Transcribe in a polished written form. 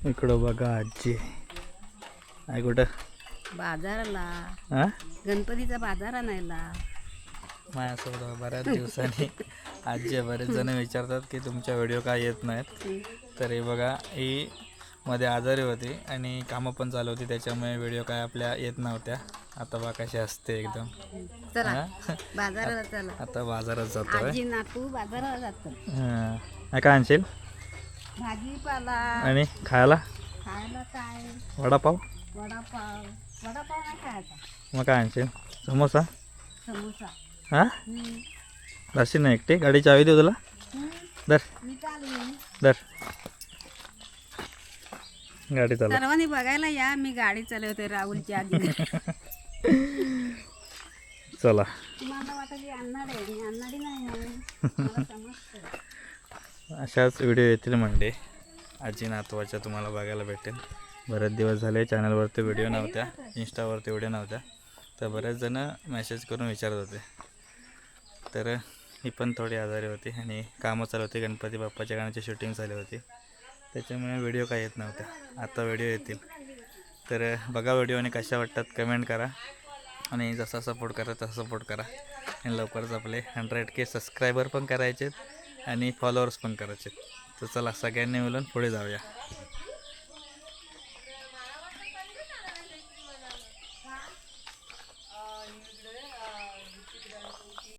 इकडं बघा आजी आहे कुठं बाजाराला हा गणपतीचा बाजार आणायला. माझ्यासोबत बऱ्याच दिवसांनी आजी आहे. बरेच जण विचारतात की तुमच्या व्हिडिओ काय येत नाहीत. तर हे बघा ही मध्ये आजारी होती आणि कामं पण चालू होती, त्याच्यामुळे व्हिडिओ काय आपल्या येत नव्हत्या. आता बघा कशी असते एकदम. चला हा? बाजाराला चला. आता बाजारात जातोय. आजी नातू बाजाराला जातो. हां काय आणशील भाजीपाला आणि खायला खायला काय वडापाव. वडापाव वडापाव नाही खायचा. मग काय आणशील समोसा. समोसा. हां जाशील ना एकटी. गाडी चावी देऊ तुला. दर मी चालू. दर गाडी चालव. सर्वांनी बघायला या, मी गाडी चालवते राहुलची आजी. चला तुम्हाला वाटली अन्नाडी आहे, मी अन्नाडी नाही आहे. मला समजतं. अशाच व्हिडिओ येतील म्हणजे आजी नातवाच्या तुम्हाला बघायला भेटेल. बरेच दिवस झाले चॅनलवरती व्हिडिओ नव्हत्या, इंस्टावरती व्हिडिओ नव्हत्या. तर बरेच जण मेसेज करून विचारत होते. तर ही पण थोडी आजारी होती आणि कामं चालू होती. गणपती बाप्पाच्या गाण्याची शूटिंग झाली होती, त्याच्यामुळे व्हिडिओ काय येत नव्हत्या. आता व्हिडिओ येतील. तर बघा व्हिडिओ आणि कशा वाटतात कमेंट करा आणि जसा सपोर्ट करा तसा सपोर्ट करा. आणि लवकरच आपले 100K सबस्क्रायबर पण करायचे आणि फॉलोअर्स पण करायचे. तर चला सगळ्यांनी मिळून पुढे जाऊया.